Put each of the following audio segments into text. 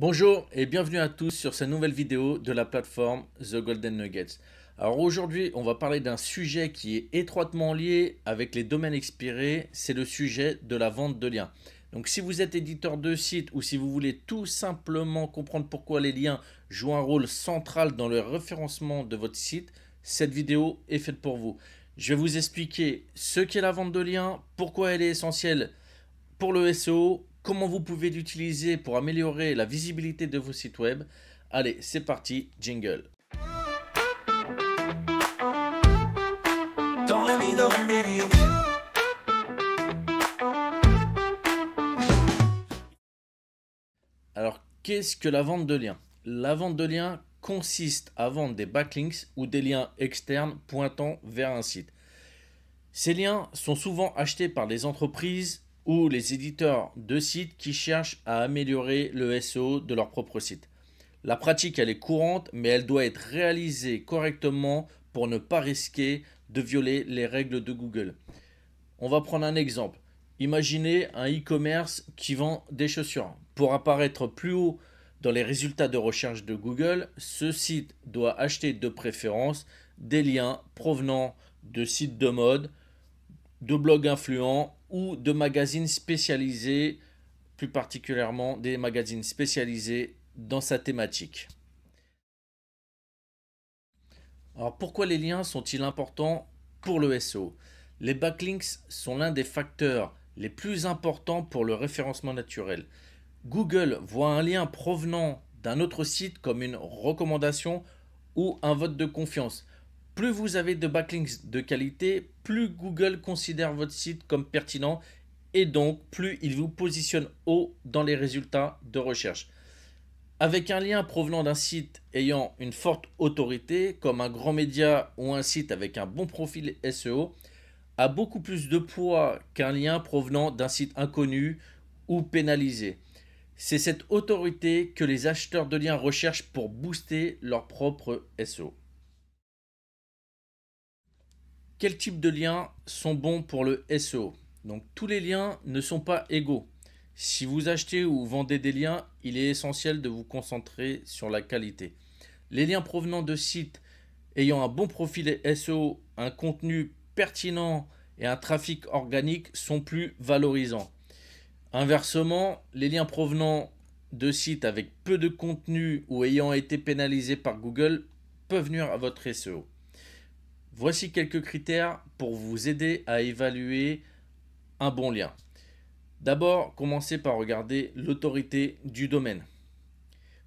Bonjour et bienvenue à tous sur cette nouvelle vidéo de la plateforme The Golden Nuggets. Alors aujourd'hui, on va parler d'un sujet qui est étroitement lié avec les domaines expirés, c'est le sujet de la vente de liens. Donc si vous êtes éditeur de site ou si vous voulez tout simplement comprendre pourquoi les liens jouent un rôle central dans le référencement de votre site, cette vidéo est faite pour vous. Je vais vous expliquer ce qu'est la vente de liens, pourquoi elle est essentielle pour le SEO, comment vous pouvez l'utiliser pour améliorer la visibilité de vos sites web. Allez, c'est parti, jingle. Alors, qu'est-ce que la vente de liens? La vente de liens consiste à vendre des backlinks ou des liens externes pointant vers un site. Ces liens sont souvent achetés par des entreprises ou les éditeurs de sites qui cherchent à améliorer le SEO de leur propre site. La pratique, elle est courante, mais elle doit être réalisée correctement pour ne pas risquer de violer les règles de Google. On va prendre un exemple. Imaginez un e-commerce qui vend des chaussures. Pour apparaître plus haut dans les résultats de recherche de Google, ce site doit acheter de préférence des liens provenant de sites de mode, de blogs influents ou de magazines spécialisés, plus particulièrement des magazines spécialisés dans sa thématique. Alors pourquoi les liens sont-ils importants pour le SEO? Les backlinks sont l'un des facteurs les plus importants pour le référencement naturel. Google voit un lien provenant d'un autre site comme une recommandation ou un vote de confiance. Plus vous avez de backlinks de qualité, plus Google considère votre site comme pertinent et donc plus il vous positionne haut dans les résultats de recherche. Avec un lien provenant d'un site ayant une forte autorité, comme un grand média ou un site avec un bon profil SEO, a beaucoup plus de poids qu'un lien provenant d'un site inconnu ou pénalisé. C'est cette autorité que les acheteurs de liens recherchent pour booster leur propre SEO. Quels types de liens sont bons pour le SEO? Donc tous les liens ne sont pas égaux. Si vous achetez ou vendez des liens, il est essentiel de vous concentrer sur la qualité. Les liens provenant de sites ayant un bon profil SEO, un contenu pertinent et un trafic organique sont plus valorisants. Inversement, les liens provenant de sites avec peu de contenu ou ayant été pénalisés par Google peuvent nuire à votre SEO. Voici quelques critères pour vous aider à évaluer un bon lien. D'abord, commencez par regarder l'autorité du domaine.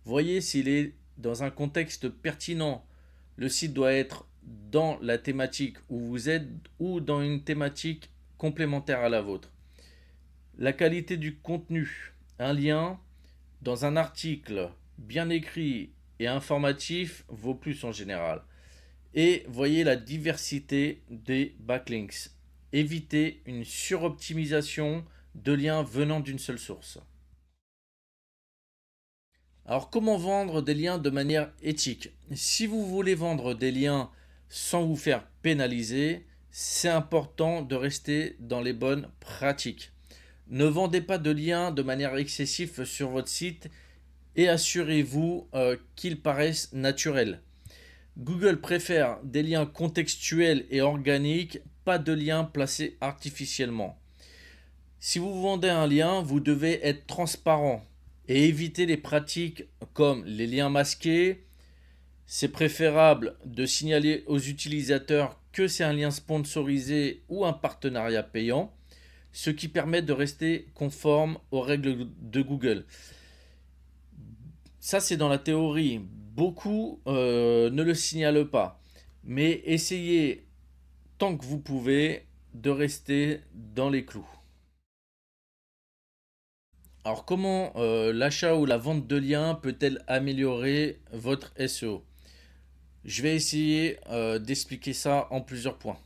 Voyez s'il est dans un contexte pertinent. Le site doit être dans la thématique où vous êtes ou dans une thématique complémentaire à la vôtre. La qualité du contenu. Un lien dans un article bien écrit et informatif vaut plus en général. Et voyez la diversité des backlinks. Évitez une suroptimisation de liens venant d'une seule source. Alors comment vendre des liens de manière éthique? Si vous voulez vendre des liens sans vous faire pénaliser, c'est important de rester dans les bonnes pratiques. Ne vendez pas de liens de manière excessive sur votre site et assurez-vous qu'ils paraissent naturels. Google préfère des liens contextuels et organiques, pas de liens placés artificiellement. Si vous vendez un lien, vous devez être transparent et éviter les pratiques comme les liens masqués. C'est préférable de signaler aux utilisateurs que c'est un lien sponsorisé ou un partenariat payant, ce qui permet de rester conforme aux règles de Google. Ça, c'est dans la théorie. Beaucoup ne le signalent pas. Mais essayez, tant que vous pouvez, de rester dans les clous. Alors, comment l'achat ou la vente de liens peut-elle améliorer votre SEO? Je vais essayer d'expliquer ça en plusieurs points.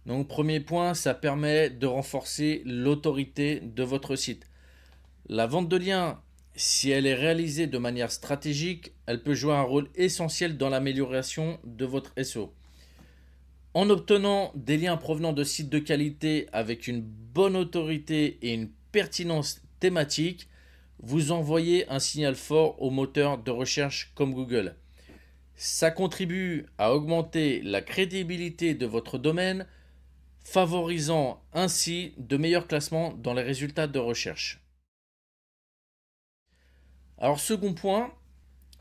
Donc, premier point, ça permet de renforcer l'autorité de votre site. La vente de liens, si elle est réalisée de manière stratégique, elle peut jouer un rôle essentiel dans l'amélioration de votre SEO. En obtenant des liens provenant de sites de qualité avec une bonne autorité et une pertinence thématique, vous envoyez un signal fort aux moteurs de recherche comme Google. Ça contribue à augmenter la crédibilité de votre domaine, favorisant ainsi de meilleurs classements dans les résultats de recherche. Alors, second point,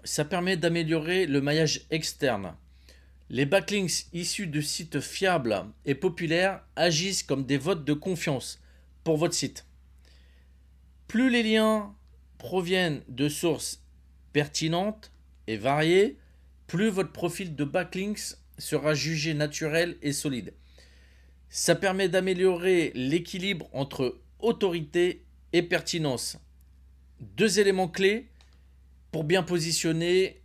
ça permet d'améliorer le maillage externe. Les backlinks issus de sites fiables et populaires agissent comme des votes de confiance pour votre site. Plus les liens proviennent de sources pertinentes et variées, plus votre profil de backlinks sera jugé naturel et solide. Ça permet d'améliorer l'équilibre entre autorité et pertinence. Deux éléments clés pour bien positionner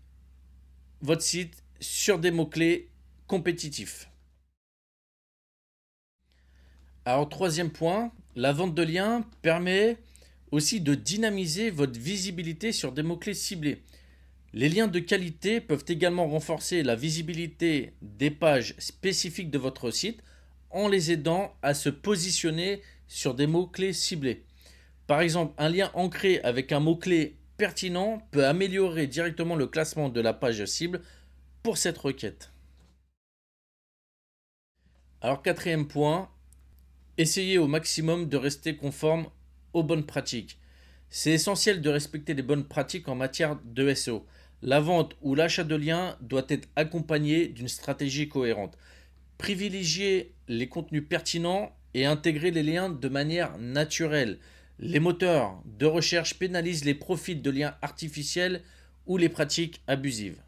votre site sur des mots-clés compétitifs. Alors, troisième point, la vente de liens permet aussi de dynamiser votre visibilité sur des mots-clés ciblés. Les liens de qualité peuvent également renforcer la visibilité des pages spécifiques de votre site en les aidant à se positionner sur des mots-clés ciblés. Par exemple, un lien ancré avec un mot-clé pertinent peut améliorer directement le classement de la page cible pour cette requête. Alors, quatrième point, essayez au maximum de rester conforme aux bonnes pratiques. C'est essentiel de respecter les bonnes pratiques en matière de SEO. La vente ou l'achat de liens doit être accompagné d'une stratégie cohérente. Privilégiez les contenus pertinents et intégrez les liens de manière naturelle. Les moteurs de recherche pénalisent les profils de liens artificiels ou les pratiques abusives.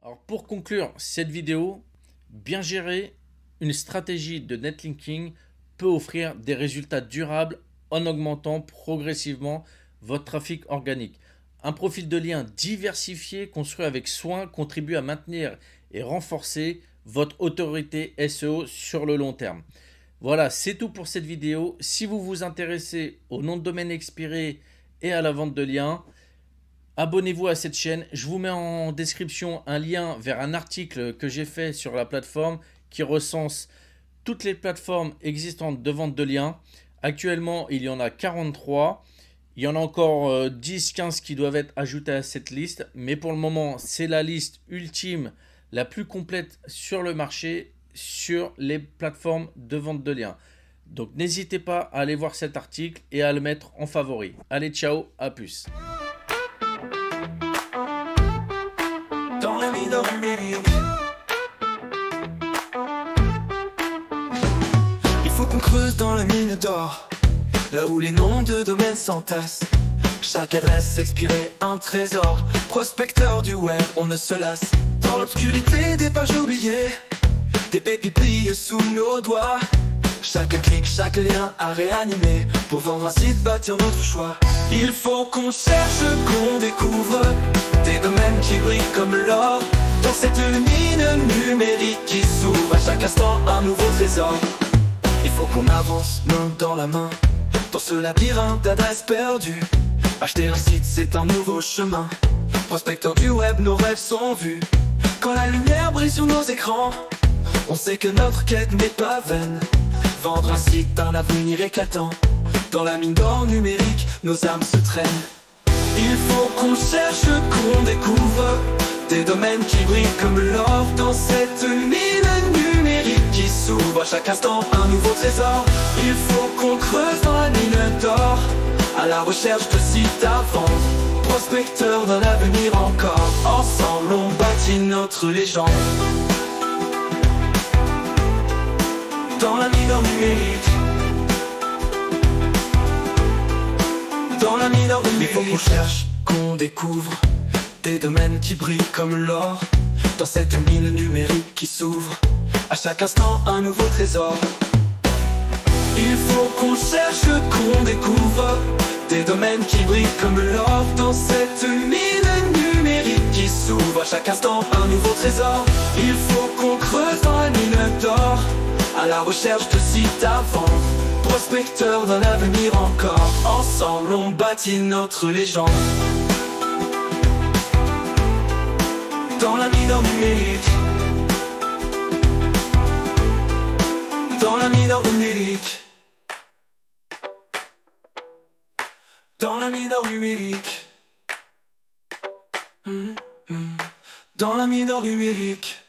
Alors, pour conclure cette vidéo, bien gérer une stratégie de netlinking peut offrir des résultats durables en augmentant progressivement votre trafic organique. Un profil de lien diversifié construit avec soin contribue à maintenir et renforcer votre autorité SEO sur le long terme. Voilà, c'est tout pour cette vidéo. Si vous vous intéressez au nom de domaine expiré et à la vente de liens, abonnez-vous à cette chaîne. Je vous mets en description un lien vers un article que j'ai fait sur la plateforme qui recense toutes les plateformes existantes de vente de liens. Actuellement, il y en a 43. Il y en a encore 10-15 qui doivent être ajoutés à cette liste. Mais pour le moment, c'est la liste ultime, la plus complète sur le marché, sur les plateformes de vente de liens. Donc n'hésitez pas à aller voir cet article et à le mettre en favori. Allez, ciao, à plus. Il faut qu'on creuse dans la mine d'or, là où les noms de domaines s'entassent. Chaque adresse expirée, un trésor. Prospecteur du web, on ne se lasse. Dans l'obscurité des pages oubliées, des pépites brillent sous nos doigts. Chaque clic, chaque lien à réanimer pour vendre un site, bâtir notre choix. Il faut qu'on cherche, qu'on découvre des domaines qui brillent comme l'or. Dans cette mine numérique qui s'ouvre à chaque instant un nouveau trésor. Il faut qu'on avance main dans la main dans ce labyrinthe d'adresses perdues. Acheter un site, c'est un nouveau chemin. Prospecteur du web, nos rêves sont vus. Quand la lumière brille sur nos écrans, on sait que notre quête n'est pas vaine. Vendre un site, un avenir éclatant. Dans la mine d'or numérique, nos âmes se traînent. Il faut qu'on cherche, qu'on découvre des domaines qui brillent comme l'or. Dans cette mine numérique qui s'ouvre à chaque instant un nouveau trésor. Il faut qu'on creuse dans la mine d'or, à la recherche de sites à vendre. Prospecteur d'un avenir encore. Ensemble on bâtit notre légende. Dans la mine d'or numérique, dans la mine d'or numérique. Il faut qu'on cherche, qu'on découvre des domaines qui brillent comme l'or. Dans cette mine numérique qui s'ouvre à chaque instant un nouveau trésor. Il faut qu'on cherche, qu'on découvre des domaines qui brillent comme l'or. Dans cette mine numérique qui s'ouvre à chaque instant un nouveau trésor. Il faut qu'on creuse dans la mine d'or, à la recherche de sites à vendre. Prospecteur d'un avenir encore. Ensemble on bâtit notre légende. Dans la mine d'or numérique, dans la mine d'or numérique. dans la mineur numérique. Dans la mineur numérique.